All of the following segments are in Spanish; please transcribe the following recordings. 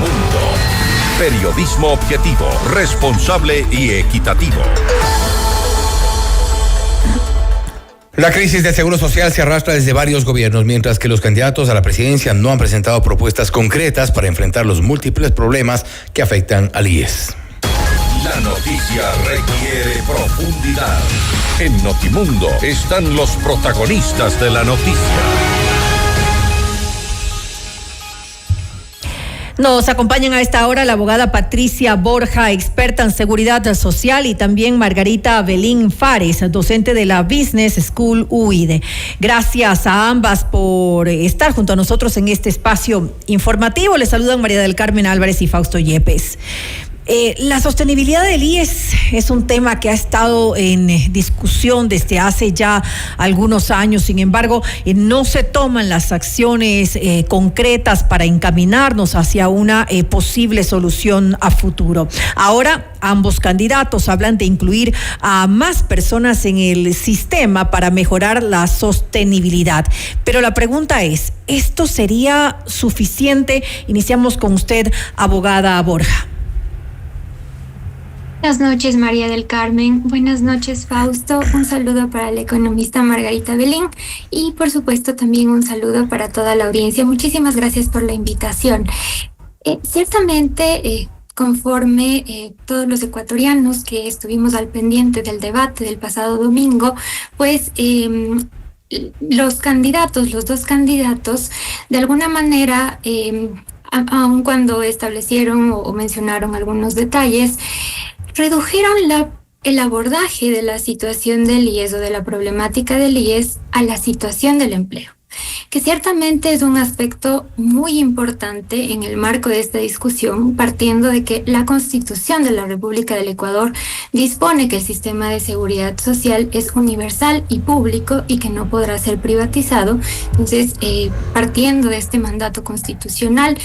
Notimundo. Periodismo objetivo, responsable y equitativo. La crisis del Seguro Social se arrastra desde varios gobiernos, mientras que los candidatos a la presidencia no han presentado propuestas concretas para enfrentar los múltiples problemas que afectan al IES. La noticia requiere profundidad. En Notimundo están los protagonistas de la noticia. Nos acompañan a esta hora la abogada Patricia Borja, experta en seguridad social, y también Margarita Belín Fares, docente de la Business School UIDE. Gracias a ambas por estar junto a nosotros en este espacio informativo. Les saludan María del Carmen Álvarez y Fausto Yepes. La sostenibilidad del IES es un tema que ha estado en discusión desde hace ya algunos años. Sin embargo, no se toman las acciones concretas para encaminarnos hacia una posible solución a futuro. Ahora, ambos candidatos hablan de incluir a más personas en el sistema para mejorar la sostenibilidad. Pero la pregunta es, ¿esto sería suficiente? Iniciamos con usted, abogada Borja. Buenas noches, María del Carmen. Buenas noches, Fausto. Un saludo para la economista Margarita Belín y, por supuesto, también un saludo para toda la audiencia. Muchísimas gracias por la invitación. Ciertamente, conforme todos los ecuatorianos que estuvimos al pendiente del debate del pasado domingo, pues los dos candidatos, de alguna manera, aun cuando establecieron o mencionaron algunos detalles, redujeron el abordaje de la situación del IES o de la problemática del IES a la situación del empleo, que ciertamente es un aspecto muy importante en el marco de esta discusión, partiendo de que la Constitución de la República del Ecuador dispone que el sistema de seguridad social es universal y público y que no podrá ser privatizado. Entonces, partiendo de este mandato constitucional,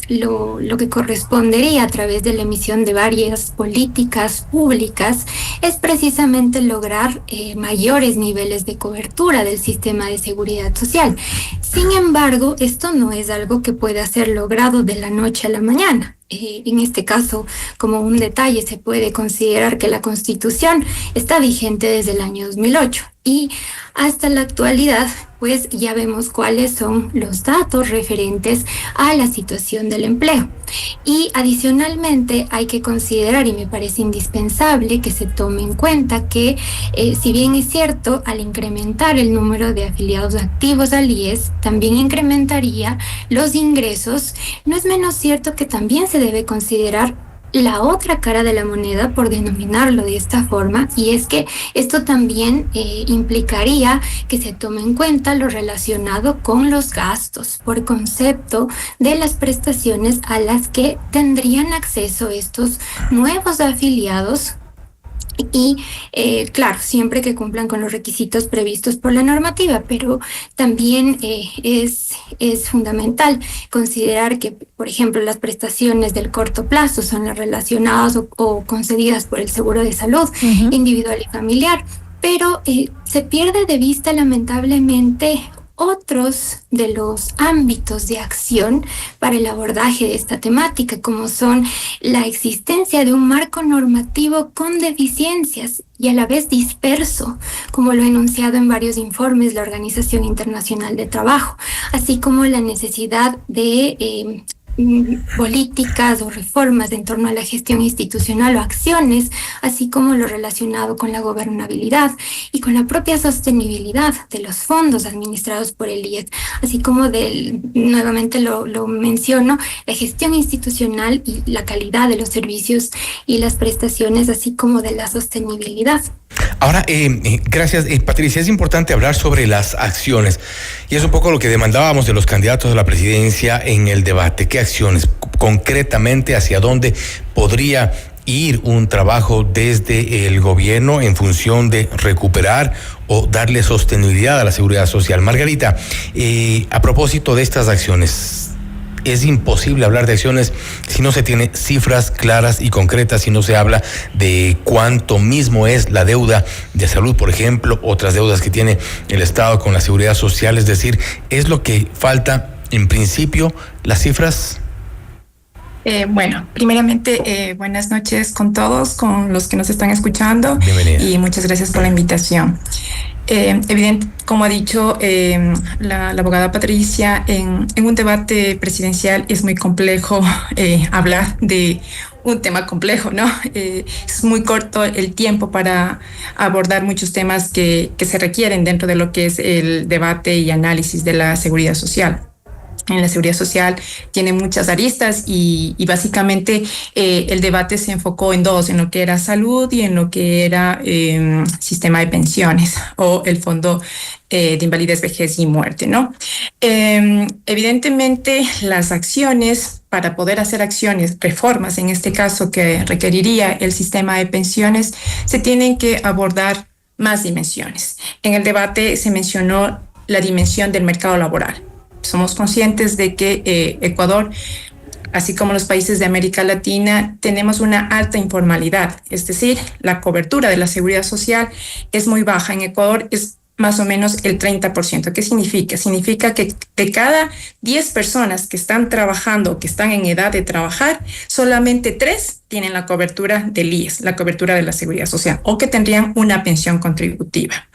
lo que correspondería a través de la emisión de varias políticas públicas es precisamente lograr mayores niveles de cobertura del sistema de seguridad social. Sin embargo, esto no es algo que pueda ser logrado de la noche a la mañana. En este caso, como un detalle, se puede considerar que la Constitución está vigente desde el año 2008 y hasta la actualidad, pues ya vemos cuáles son los datos referentes a la situación del empleo. Y adicionalmente hay que considerar, y me parece indispensable que se tome en cuenta que si bien es cierto, al incrementar el número de afiliados activos al IES, también incrementaría los ingresos, no es menos cierto que también se debe considerar la otra cara de la moneda, por denominarlo de esta forma, y es que esto también implicaría que se tome en cuenta lo relacionado con los gastos por concepto de las prestaciones a las que tendrían acceso estos nuevos afiliados. Y claro, siempre que cumplan con los requisitos previstos por la normativa, pero también es fundamental considerar que, por ejemplo, las prestaciones del corto plazo son las relacionadas o concedidas por el seguro de salud individual y familiar, pero se pierde de vista lamentablemente otros de los ámbitos de acción para el abordaje de esta temática, como son la existencia de un marco normativo con deficiencias y a la vez disperso, como lo ha enunciado en varios informes la Organización Internacional de Trabajo, así como la necesidad de políticas o reformas en torno a la gestión institucional o acciones, así como lo relacionado con la gobernabilidad y con la propia sostenibilidad de los fondos administrados por el IES, así como nuevamente lo menciono, la gestión institucional y la calidad de los servicios y las prestaciones, así como de la sostenibilidad. Ahora, gracias, Patricia. Es importante hablar sobre las acciones y es un poco lo que demandábamos de los candidatos a la presidencia en el debate. ¿Qué acciones concretamente, hacia dónde podría ir un trabajo desde el gobierno en función de recuperar o darle sostenibilidad a la seguridad social? Margarita, a propósito de estas acciones, es imposible hablar de acciones si no se tiene cifras claras y concretas, si no se habla de cuánto mismo es la deuda de salud, por ejemplo, otras deudas que tiene el Estado con la seguridad social. Es decir, ¿es lo que falta en principio las cifras? Bueno, primeramente, buenas noches con todos, con los que nos están escuchando. Bienvenida. Y muchas gracias por la invitación. Como ha dicho la abogada Patricia, en un debate presidencial es muy complejo hablar de un tema complejo, ¿no? Es muy corto el tiempo para abordar muchos temas que se requieren dentro de lo que es el debate y análisis de la seguridad social. En la seguridad social tiene muchas aristas y básicamente el debate se enfocó en dos, en lo que era salud y en lo que era sistema de pensiones o el fondo de invalidez, vejez y muerte, ¿no? Evidentemente las acciones, para poder hacer acciones, reformas en este caso que requeriría el sistema de pensiones, se tienen que abordar más dimensiones. En el debate se mencionó la dimensión del mercado laboral. Somos conscientes de que Ecuador, así como los países de América Latina, tenemos una alta informalidad, es decir, la cobertura de la seguridad social es muy baja. En Ecuador es más o menos el 30%. ¿Qué significa? Significa que de cada 10 personas que están trabajando, que están en edad de trabajar, solamente 3 tienen la cobertura del IES, la cobertura de la seguridad social, o que tendrían una pensión contributiva.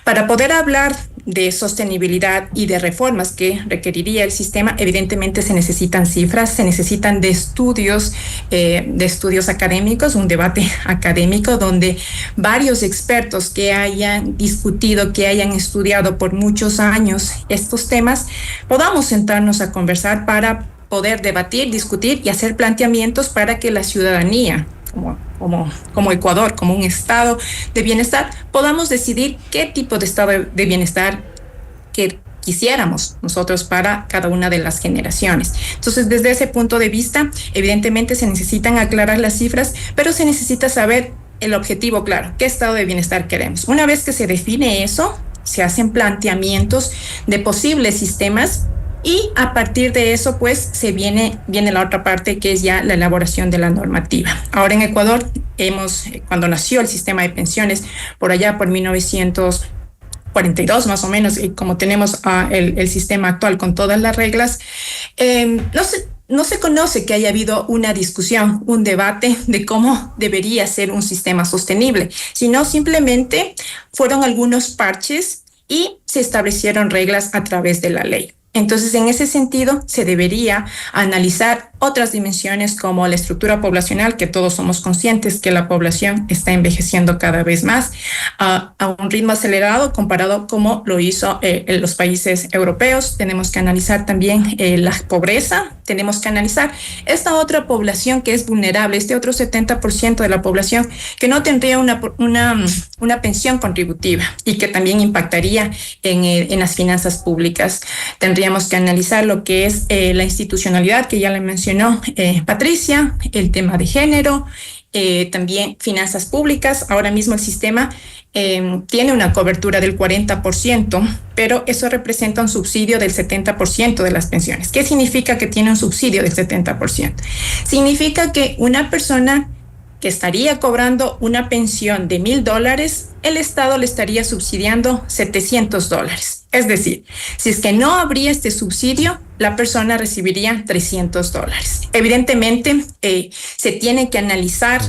Para poder hablar de sostenibilidad y de reformas que requeriría el sistema, evidentemente se necesitan cifras, se necesitan de estudios académicos, un debate académico donde varios expertos que hayan discutido, que hayan estudiado por muchos años estos temas, podamos sentarnos a conversar para poder debatir, discutir y hacer planteamientos para que la ciudadanía, como Ecuador, como un estado de bienestar, podamos decidir qué tipo de estado de bienestar que quisiéramos nosotros para cada una de las generaciones. Entonces, desde ese punto de vista, evidentemente se necesitan aclarar las cifras, pero se necesita saber el objetivo claro, qué estado de bienestar queremos. Una vez que se define eso, se hacen planteamientos de posibles sistemas. Y a partir de eso, pues, viene la otra parte, que es ya la elaboración de la normativa. Ahora en Ecuador, cuando nació el sistema de pensiones, por allá por 1942 más o menos, y como tenemos el sistema actual con todas las reglas, no se conoce que haya habido una discusión, un debate de cómo debería ser un sistema sostenible, sino simplemente fueron algunos parches y se establecieron reglas a través de la ley. Entonces, en ese sentido, se debería analizar otras dimensiones como la estructura poblacional, que todos somos conscientes que la población está envejeciendo cada vez más a un ritmo acelerado comparado como lo hizo en los países europeos. Tenemos que analizar también la pobreza, tenemos que analizar esta otra población que es vulnerable, este otro 70% de la población que no tendría una pensión contributiva y que también impactaría en las finanzas públicas. Tendríamos que analizar lo que es la institucionalidad, que ya le mencionó Patricia, el tema de género, también finanzas públicas. Ahora mismo el sistema tiene una cobertura del 40%, pero eso representa un subsidio del 70% de las pensiones. ¿Qué significa que tiene un subsidio del 70%? Significa que una persona que estaría cobrando una pensión de $1,000, el Estado le estaría subsidiando $700. Es decir, si es que no habría este subsidio, la persona recibiría $300. Evidentemente, se tiene que analizar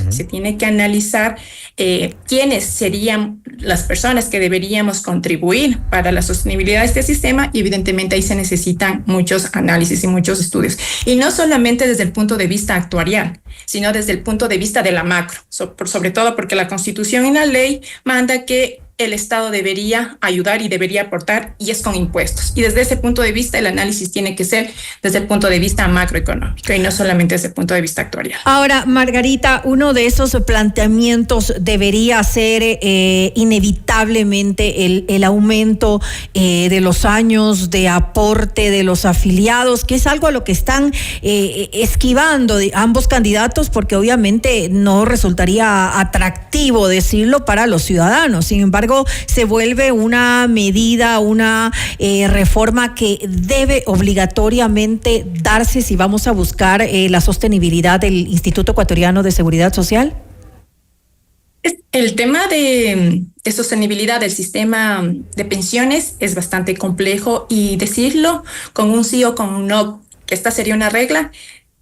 quiénes serían las personas que deberíamos contribuir para la sostenibilidad de este sistema, y evidentemente ahí se necesitan muchos análisis y muchos estudios. Y no solamente desde el punto de vista actuarial, sino desde el punto de vista de la macro, sobre todo porque la Constitución y la ley manda que el Estado debería ayudar y debería aportar, y es con impuestos. Y desde ese punto de vista, el análisis tiene que ser desde el punto de vista macroeconómico y no solamente desde el punto de vista actuarial. Ahora, Margarita, uno de esos planteamientos debería ser inevitablemente el aumento de los años de aporte de los afiliados, que es algo a lo que están esquivando de ambos candidatos, porque obviamente no resultaría atractivo decirlo para los ciudadanos. Sin embargo, se vuelve una medida, una reforma que debe obligatoriamente darse si vamos a buscar la sostenibilidad del Instituto Ecuatoriano de Seguridad Social. El tema de sostenibilidad del sistema de pensiones es bastante complejo, y decirlo con un sí o con un no, que esta sería una regla,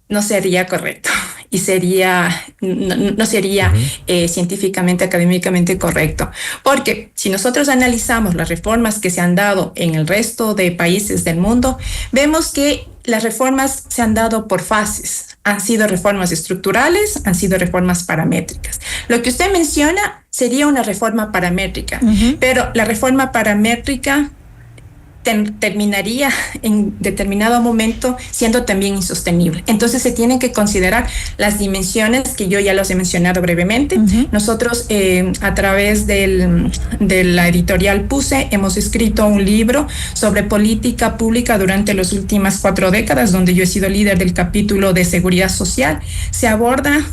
no sería correcto y no sería científicamente, académicamente correcto. Porque si nosotros analizamos las reformas que se han dado en el resto de países del mundo, vemos que las reformas se han dado por fases. Han sido reformas estructurales, han sido reformas paramétricas. Lo que usted menciona sería una reforma paramétrica, pero la reforma paramétrica terminaría en determinado momento siendo también insostenible. Entonces se tienen que considerar las dimensiones que yo ya los he mencionado brevemente. Nosotros a través de la editorial PUSE hemos escrito un libro sobre política pública durante las últimas 4 décadas, donde yo he sido líder del capítulo de seguridad social. Se abordan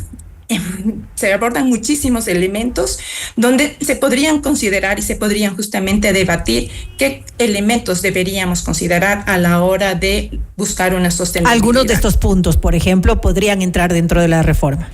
muchísimos elementos donde se podrían considerar y se podrían justamente debatir qué elementos deberíamos considerar a la hora de buscar una sostenibilidad. Algunos de estos puntos, por ejemplo, podrían entrar dentro de la reforma.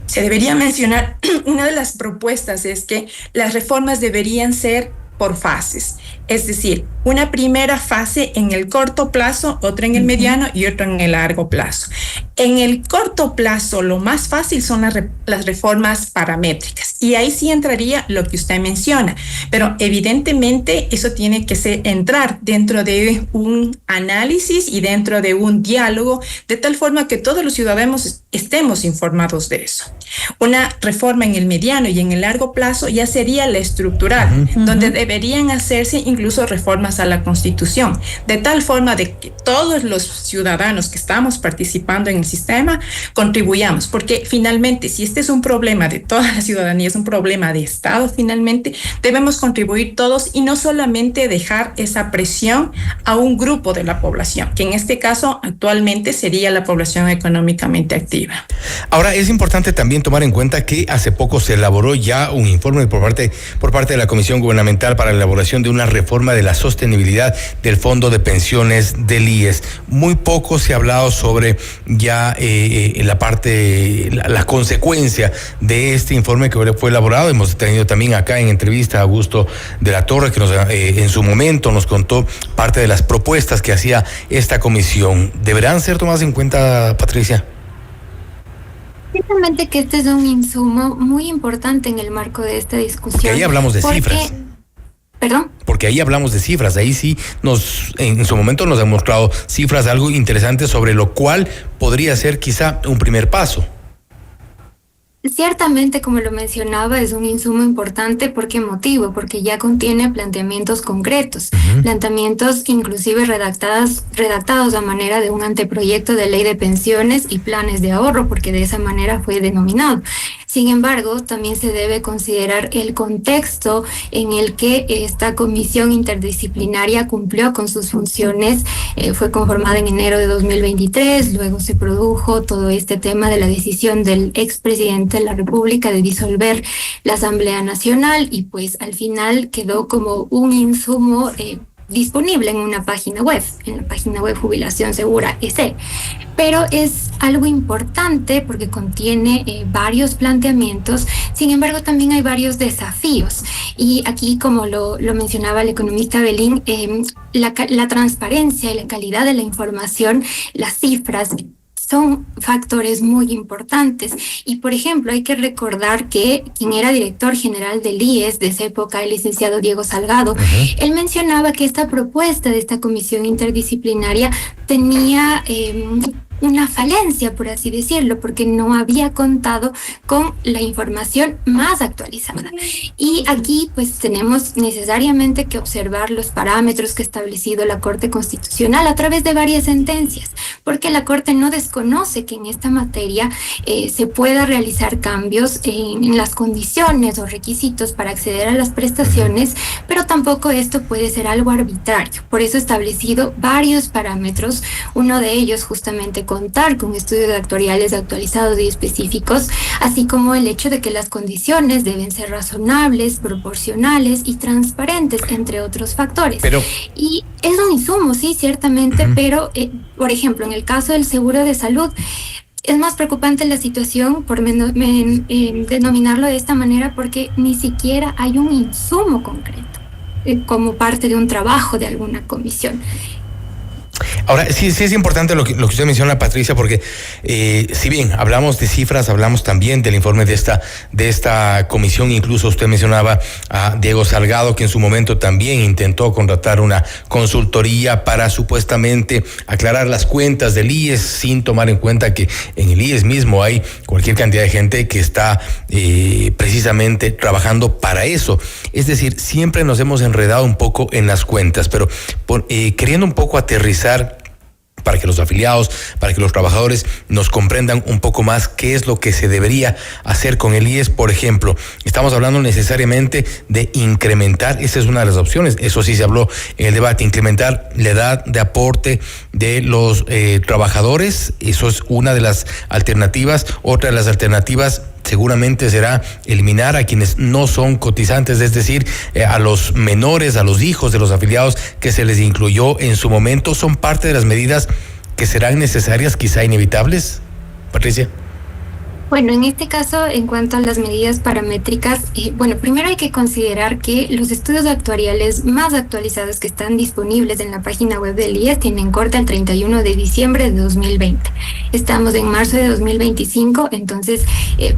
Se debería mencionar, una de las propuestas es que las reformas deberían ser por fases, es decir, una primera fase en el corto plazo, otra en el mediano y otra en el largo plazo. En el corto plazo, lo más fácil son las reformas paramétricas y ahí sí entraría lo que usted menciona, pero evidentemente eso tiene que entrar dentro de un análisis y dentro de un diálogo, de tal forma que todos los ciudadanos estemos informados de eso. Una reforma en el mediano y en el largo plazo ya sería la estructural, donde deberían hacerse incluso reformas a la Constitución, de tal forma de que todos los ciudadanos que estamos participando en el sistema contribuyamos, porque finalmente si este es un problema de toda la ciudadanía, es un problema de Estado, finalmente debemos contribuir todos y no solamente dejar esa presión a un grupo de la población, que en este caso actualmente sería la población económicamente activa. Ahora es importante también tomar en cuenta que hace poco se elaboró ya un informe por parte de la Comisión Gubernamental para la elaboración de una reforma de la sostenibilidad del Fondo de Pensiones del IES. Muy poco se ha hablado sobre ya la consecuencia de este informe que fue elaborado. Hemos tenido también acá en entrevista a Augusto de la Torre, que en su momento nos contó parte de las propuestas que hacía esta comisión. ¿Deberán ser tomadas en cuenta, Patricia? Ciertamente que este es un insumo muy importante en el marco de esta discusión. Porque ahí hablamos de cifras. ¿Perdón? Porque ahí hablamos de cifras, ahí sí en su momento nos han mostrado cifras, algo interesante sobre lo cual podría ser quizá un primer paso. Ciertamente, como lo mencionaba, es un insumo importante. ¿Por qué motivo? Porque ya contiene planteamientos concretos, planteamientos inclusive redactados a manera de un anteproyecto de ley de pensiones y planes de ahorro, porque de esa manera fue denominado. Sin embargo, también se debe considerar el contexto en el que esta comisión interdisciplinaria cumplió con sus funciones. Fue conformada en enero de 2023, luego se produjo todo este tema de la decisión del expresidente de la República de disolver la Asamblea Nacional y pues al final quedó como un insumo disponible en una página web, en la página web Jubilación Segura EC. Pero es algo importante porque contiene varios planteamientos, sin embargo también hay varios desafíos. Y aquí, como lo mencionaba el economista Belín, la transparencia y la calidad de la información, las cifras, son factores muy importantes. Y, por ejemplo, hay que recordar que quien era director general del IES de esa época, el licenciado Diego Salgado, él mencionaba que esta propuesta de esta comisión interdisciplinaria tenía una falencia, por así decirlo, porque no había contado con la información más actualizada. Y aquí pues tenemos necesariamente que observar los parámetros que ha establecido la Corte Constitucional a través de varias sentencias, porque la Corte no desconoce que en esta materia se pueda realizar cambios en las condiciones o requisitos para acceder a las prestaciones, pero tampoco esto puede ser algo arbitrario. Por eso ha establecido varios parámetros, uno de ellos justamente contar con estudios actuariales actualizados y específicos, así como el hecho de que las condiciones deben ser razonables, proporcionales y transparentes, entre otros factores. Y es un insumo, sí, ciertamente, pero, por ejemplo, en el caso del seguro de salud, es más preocupante la situación, por denominarlo de esta manera, porque ni siquiera hay un insumo concreto como parte de un trabajo de alguna comisión. Ahora, sí es importante lo que usted menciona, Patricia, porque si bien hablamos de cifras, hablamos también del informe de esta comisión. Incluso usted mencionaba a Diego Salgado, que en su momento también intentó contratar una consultoría para supuestamente aclarar las cuentas del IES, sin tomar en cuenta que en el IES mismo hay cualquier cantidad de gente que está precisamente trabajando para eso. Es decir, siempre nos hemos enredado un poco en las cuentas, pero queriendo un poco aterrizar para que los afiliados, para que los trabajadores nos comprendan un poco más qué es lo que se debería hacer con el IES. Por ejemplo, estamos hablando necesariamente de incrementar, esa es una de las opciones, eso sí se habló en el debate, incrementar la edad de aporte de los trabajadores, eso es una de las alternativas. Otra de las alternativas seguramente será eliminar a quienes no son cotizantes, es decir, a los menores, a los hijos de los afiliados que se les incluyó en su momento. ¿Son parte de las medidas que serán necesarias, quizá inevitables, Patricia? Bueno, en este caso, en cuanto a las medidas paramétricas, primero hay que considerar que los estudios actuariales más actualizados que están disponibles en la página web del IES tienen corte el 31 de diciembre de 2020. Estamos en marzo de 2025, entonces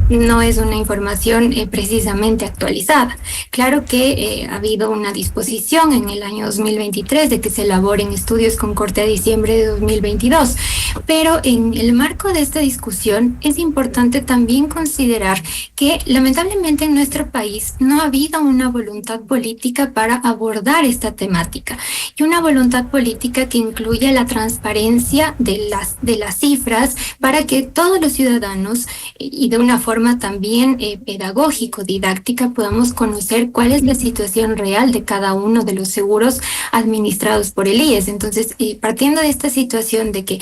no es una información precisamente actualizada. Claro que ha habido una disposición en el año 2023 de que se elaboren estudios con corte a diciembre de 2022, pero en el marco de esta discusión es importante también considerar que lamentablemente en nuestro país no ha habido una voluntad política para abordar esta temática, y una voluntad política que incluya la transparencia de las cifras para que todos los ciudadanos y de una forma también pedagógico, didáctica, podamos conocer cuál es la situación real de cada uno de los seguros administrados por el IES. Entonces, partiendo de esta situación de que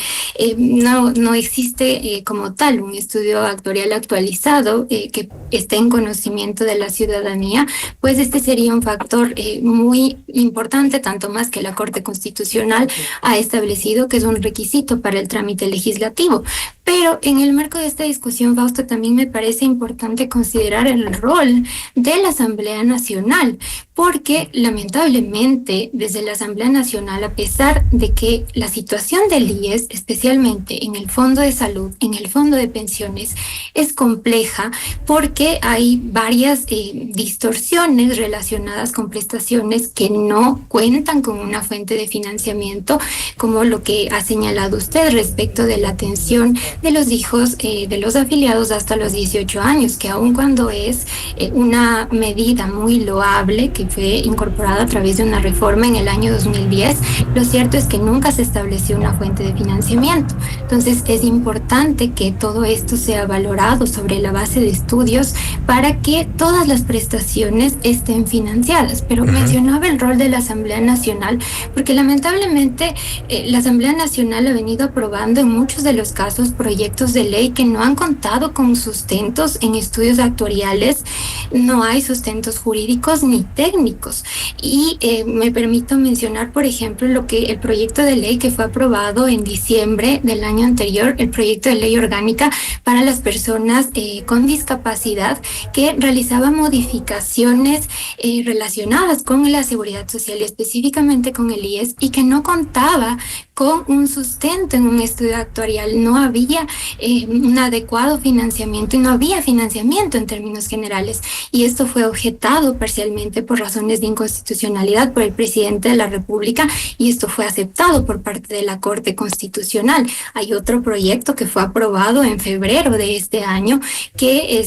no existe como tal un estudio actuarial actualizado que esté en conocimiento de la ciudadanía, pues este sería un factor muy importante, tanto más que la Corte Constitucional ha establecido que es un requisito para el trámite legislativo. Pero en el marco de esta discusión, Fausto, también me parece importante considerar el rol de la Asamblea Nacional, porque lamentablemente desde la Asamblea Nacional, a pesar de que la situación del IES, especialmente en el Fondo de Salud, en el Fondo de Pensiones, es compleja porque hay varias distorsiones relacionadas con prestaciones que no cuentan con una fuente de financiamiento, como lo que ha señalado usted respecto de la atención de los hijos de los afiliados hasta los 18 años, que aun cuando es una medida muy loable que fue incorporada a través de una reforma en el año 2010, lo cierto es que nunca se estableció una fuente de financiamiento. Entonces es importante que todo esto sea valorado sobre la base de estudios para que todas las prestaciones estén financiadas. Pero mencionaba el rol de la Asamblea Nacional, porque lamentablemente la Asamblea Nacional ha venido aprobando en muchos de los casos proyectos de ley que no han contado con sustentos en estudios actuariales, no hay sustentos jurídicos ni técnicos. Y me permito mencionar, por ejemplo, el proyecto de ley que fue aprobado en diciembre del año anterior, el proyecto de ley orgánica para las personas con discapacidad, que realizaba modificaciones relacionadas con la seguridad social y específicamente con el IES, y que no contaba con un sustento en un estudio actuarial. No había un adecuado financiamiento y no había financiamiento en términos generales, y esto fue objetado parcialmente por razones de inconstitucionalidad por el presidente de la República, y esto fue aceptado por parte de la Corte Constitucional. Hay otro proyecto que fue aprobado en febrero de este año que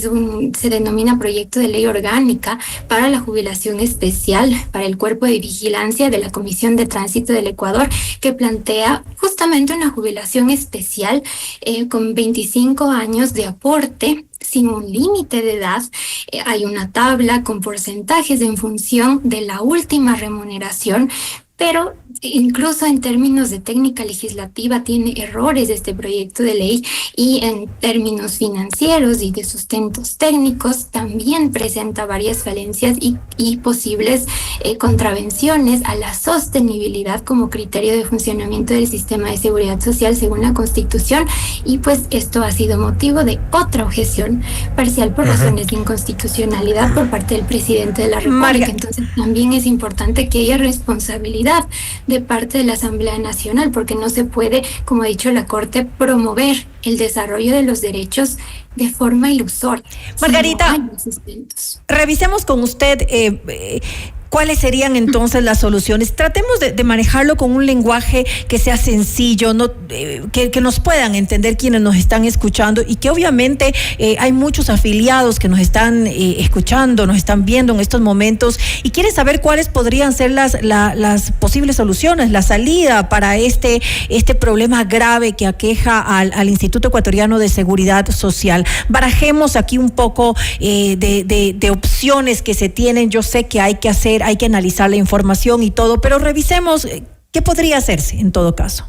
se denomina proyecto de ley orgánica para la jubilación especial para el cuerpo de vigilancia de la Comisión de Tránsito del Ecuador, que plantea justamente una jubilación especial con 25 años de aporte sin un límite de edad. Hay una tabla con porcentajes en función de la última remuneración, pero incluso en términos de técnica legislativa tiene errores este proyecto de ley, y en términos financieros y de sustentos técnicos también presenta varias falencias y posibles contravenciones a la sostenibilidad como criterio de funcionamiento del sistema de seguridad social según la Constitución, y pues esto ha sido motivo de otra objeción parcial por razones de inconstitucionalidad por parte del presidente de la República. Entonces también es importante que haya responsabilidad de parte de la Asamblea Nacional, porque no se puede, como ha dicho la Corte, promover el desarrollo de los derechos de forma ilusoria. Margarita, revisemos con usted ¿cuáles serían entonces las soluciones? Tratemos de manejarlo con un lenguaje que sea sencillo, que nos puedan entender quienes nos están escuchando, y que obviamente hay muchos afiliados que nos están escuchando, nos están viendo en estos momentos y quieren saber cuáles podrían ser las posibles soluciones, la salida para este problema grave que aqueja al Instituto Ecuatoriano de Seguridad Social. Barajemos aquí un poco de opciones que se tienen. Yo sé que hay que analizar la información y todo, pero revisemos qué podría hacerse en todo caso.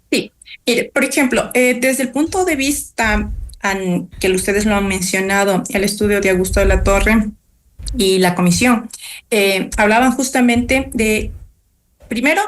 Sí, mire, por ejemplo, desde el punto de vista que ustedes lo han mencionado, el estudio de Augusto de la Torre y la comisión, hablaban justamente de, primero,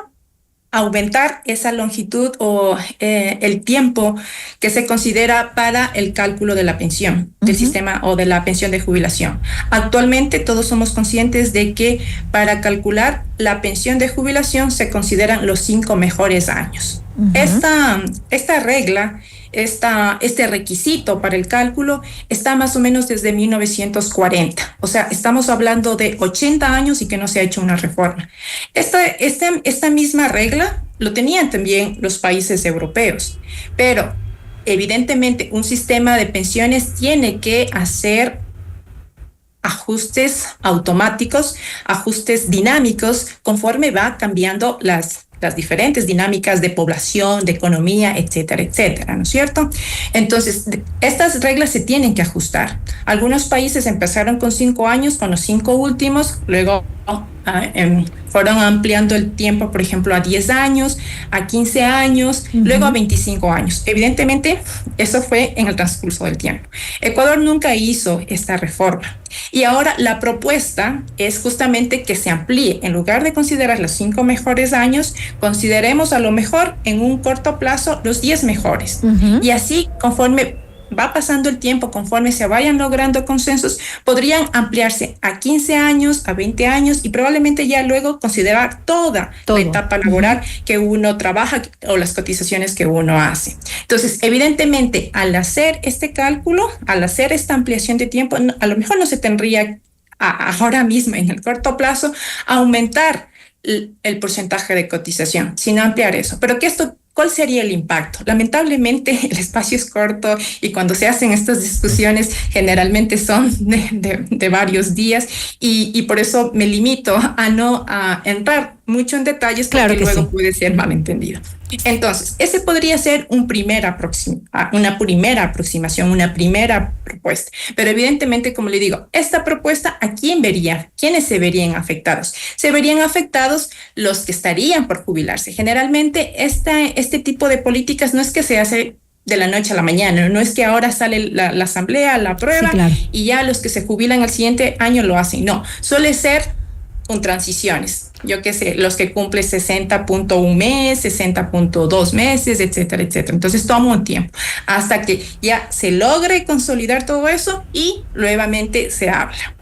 aumentar esa longitud o el tiempo que se considera para el cálculo de la pensión del sistema o de la pensión de jubilación. Actualmente todos somos conscientes de que para calcular la pensión de jubilación se consideran los 5 mejores años. Esta regla, este requisito para el cálculo está más o menos desde 1940. O sea, estamos hablando de 80 años y que no se ha hecho una reforma. Esta misma regla lo tenían también los países europeos, pero evidentemente un sistema de pensiones tiene que hacer ajustes automáticos, ajustes dinámicos conforme va cambiando las diferentes dinámicas de población, de economía, etcétera, etcétera, ¿no es cierto? Entonces, estas reglas se tienen que ajustar. Algunos países empezaron con 5 años, con los 5 últimos, luego fueron ampliando el tiempo, por ejemplo, a 10 años, a 15 años, luego a 25 años. Evidentemente, eso fue en el transcurso del tiempo. Ecuador nunca hizo esta reforma. Y ahora la propuesta es justamente que se amplíe. En lugar de considerar los 5 mejores años, consideremos a lo mejor en un corto plazo los 10 mejores. Y así, conforme va pasando el tiempo, conforme se vayan logrando consensos, podrían ampliarse a 15 años, a 20 años y probablemente ya luego considerar toda la etapa laboral que uno trabaja o las cotizaciones que uno hace. Entonces, evidentemente, al hacer este cálculo, al hacer esta ampliación de tiempo, a lo mejor no se tendría ahora mismo, en el corto plazo, aumentar el porcentaje de cotización, sino ampliar eso. Pero ¿cuál sería el impacto? Lamentablemente el espacio es corto y cuando se hacen estas discusiones generalmente son de varios días y por eso me limito a no entrar mucho en detalles porque luego puede ser malentendido. Entonces, ese podría ser una primera aproximación, una primera propuesta. Pero evidentemente, como le digo, esta propuesta, ¿a quién vería? ¿Quiénes se verían afectados? Se verían afectados los que estarían por jubilarse. Generalmente, este tipo de políticas no es que se hace de la noche a la mañana, no es que ahora sale la asamblea, la aprueba y ya los que se jubilan al siguiente año lo hacen. No, suele ser con transiciones. Yo qué sé, los que cumplen 60.1 meses, 60.2 meses, etcétera, etcétera. Entonces toma un tiempo hasta que ya se logre consolidar todo eso y nuevamente se habla.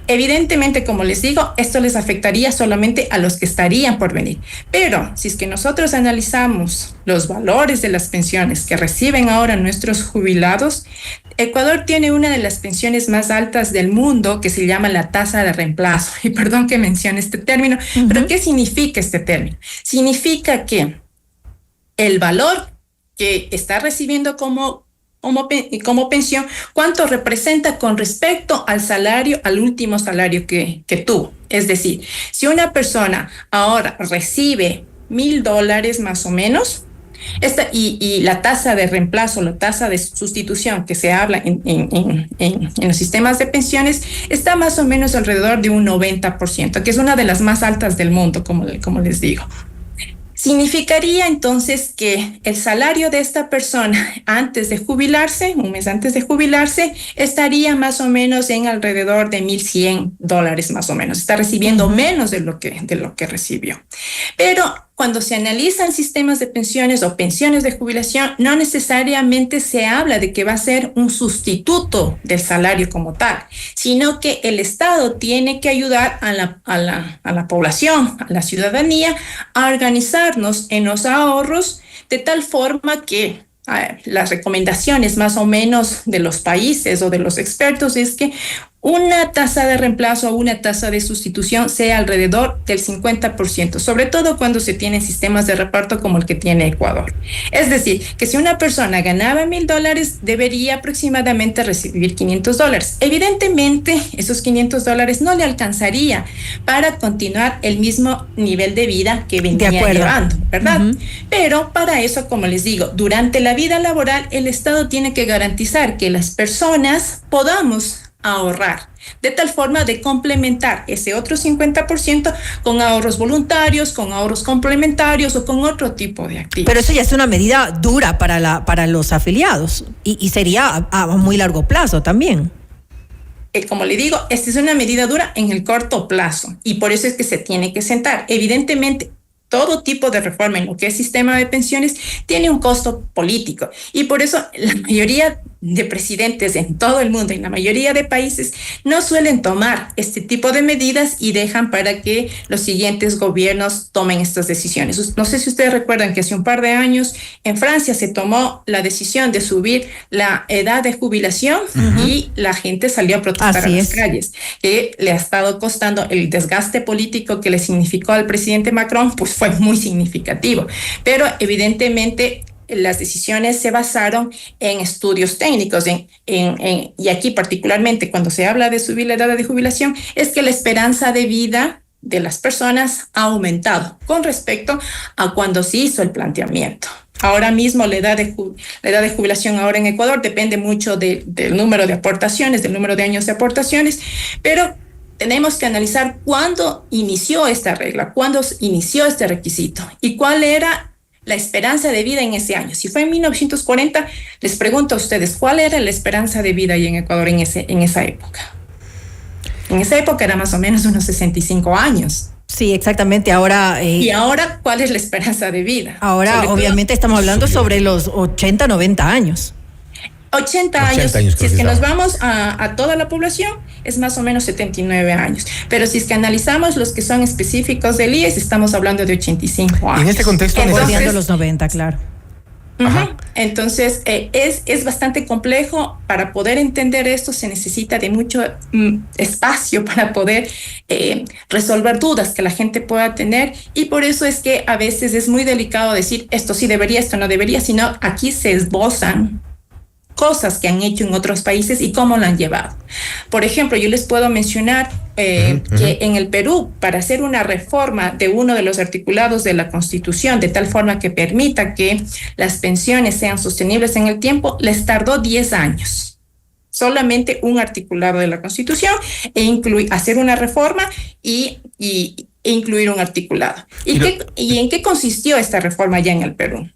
Evidentemente, como les digo, esto les afectaría solamente a los que estarían por venir. Pero si es que nosotros analizamos los valores de las pensiones que reciben ahora nuestros jubilados, Ecuador tiene una de las pensiones más altas del mundo que se llama la tasa de reemplazo. Y perdón que mencione este término, pero ¿qué significa este término? Significa que el valor que está recibiendo como pensión, cuánto representa con respecto al salario, al último salario que tuvo. Es decir, si una persona ahora recibe $1,000 más o menos, y la tasa de reemplazo, la tasa de sustitución que se habla en los sistemas de pensiones está más o menos alrededor de un 90%, que es una de las más altas del mundo, como les digo. Significaría entonces que el salario de esta persona antes de jubilarse, un mes antes de jubilarse, estaría más o menos en alrededor de $1,100 más o menos. Está recibiendo menos de lo que recibió. Pero cuando se analizan sistemas de pensiones o pensiones de jubilación, no necesariamente se habla de que va a ser un sustituto del salario como tal, sino que el Estado tiene que ayudar a la población, a la ciudadanía, a organizarnos en los ahorros de tal forma que las recomendaciones más o menos de los países o de los expertos es que una tasa de reemplazo o una tasa de sustitución sea alrededor del 50%, sobre todo cuando se tienen sistemas de reparto como el que tiene Ecuador. Es decir, que si una persona ganaba $1,000, debería aproximadamente recibir $500. Evidentemente, esos $500 no le alcanzaría para continuar el mismo nivel de vida que venía llevando, ¿verdad? Uh-huh. Pero para eso, como les digo, durante la vida laboral, el Estado tiene que garantizar que las personas podamos ahorrar, de tal forma de complementar ese otro 50% con ahorros voluntarios, con ahorros complementarios o con otro tipo de activos. Pero eso ya es una medida dura para los afiliados y sería a muy largo plazo también. Como le digo, esta es una medida dura en el corto plazo y por eso es que se tiene que sentar. Evidentemente, todo tipo de reforma en lo que es sistema de pensiones tiene un costo político y por eso la mayoría de presidentes en todo el mundo, en la mayoría de países, no suelen tomar este tipo de medidas y dejan para que los siguientes gobiernos tomen estas decisiones. No sé si ustedes recuerdan que hace un par de años en Francia se tomó la decisión de subir la edad de jubilación y la gente salió a protestar a las calles, que le ha estado costando el desgaste político que le significó al presidente Macron, pues fue muy significativo. Pero evidentemente las decisiones se basaron en estudios técnicos, y aquí particularmente cuando se habla de subir la edad de jubilación, es que la esperanza de vida de las personas ha aumentado con respecto a cuando se hizo el planteamiento. Ahora mismo la edad de jubilación ahora en Ecuador depende mucho del número de aportaciones, del número de años de aportaciones, pero tenemos que analizar cuándo inició esta regla, cuándo inició este requisito y cuál era la esperanza de vida en ese año. Si fue en 1940, les pregunto a ustedes, ¿cuál era la esperanza de vida ahí en Ecuador en esa época? En esa época era más o menos unos 65 años. Sí, exactamente. Ahora... ¿Y ahora cuál es la esperanza de vida? Ahora, obviamente, estamos hablando sobre los 80, 90 años. 80 años, si es que nos vamos a toda la población, es más o menos 79 años. Pero si es que analizamos los que son específicos del IES, estamos hablando de 85 años. En este contexto, volviendo a los 90, claro. Entonces, es bastante complejo. Para poder entender esto se necesita de mucho espacio para poder resolver dudas que la gente pueda tener, y por eso es que a veces es muy delicado decir esto sí debería, esto no debería, sino aquí se esbozan cosas que han hecho en otros países y cómo lo han llevado. Por ejemplo, yo les puedo mencionar que en el Perú, para hacer una reforma de uno de los articulados de la Constitución, de tal forma que permita que las pensiones sean sostenibles en el tiempo, les tardó 10 años. Solamente un articulado de la Constitución hacer una reforma e incluir un articulado. ¿Y en qué consistió esta reforma ya en el Perú?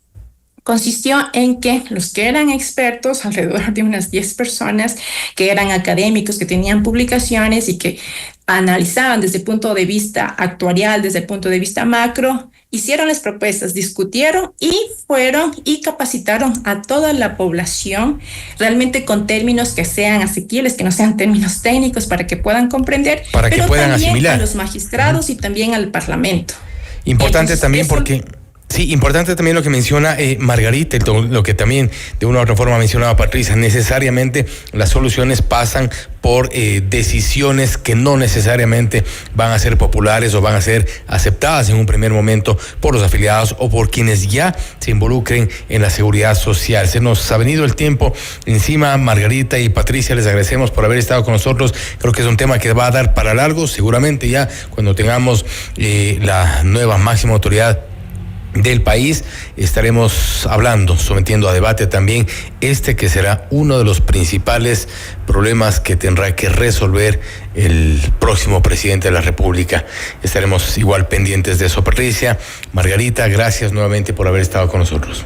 Consistió en que los que eran expertos, alrededor de unas 10 personas, que eran académicos, que tenían publicaciones y que analizaban desde el punto de vista actuarial, desde el punto de vista macro, hicieron las propuestas, discutieron y fueron y capacitaron a toda la población, realmente con términos que sean asequibles, que no sean términos técnicos, para que puedan comprender, para que puedan también asimilar. A los magistrados y también al Parlamento. Importante también porque... Sí, importante también lo que menciona Margarita, lo que también de una u otra forma mencionaba Patricia. Necesariamente las soluciones pasan por decisiones que no necesariamente van a ser populares o van a ser aceptadas en un primer momento por los afiliados o por quienes ya se involucren en la seguridad social. Se nos ha venido el tiempo encima. Margarita y Patricia, les agradecemos por haber estado con nosotros. Creo que es un tema que va a dar para largo, seguramente ya cuando tengamos la nueva máxima autoridad del país, estaremos hablando, sometiendo a debate también que será uno de los principales problemas que tendrá que resolver el próximo presidente de la República. Estaremos igual pendientes de eso. Patricia, Margarita, gracias nuevamente por haber estado con nosotros.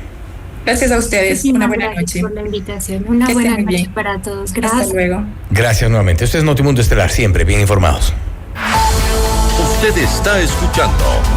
Gracias a ustedes. Una buena noche. Por la invitación. Una buena noche para todos. Gracias. Hasta luego. Gracias nuevamente. Esto es Notimundo Estelar, siempre bien informados. Usted está escuchando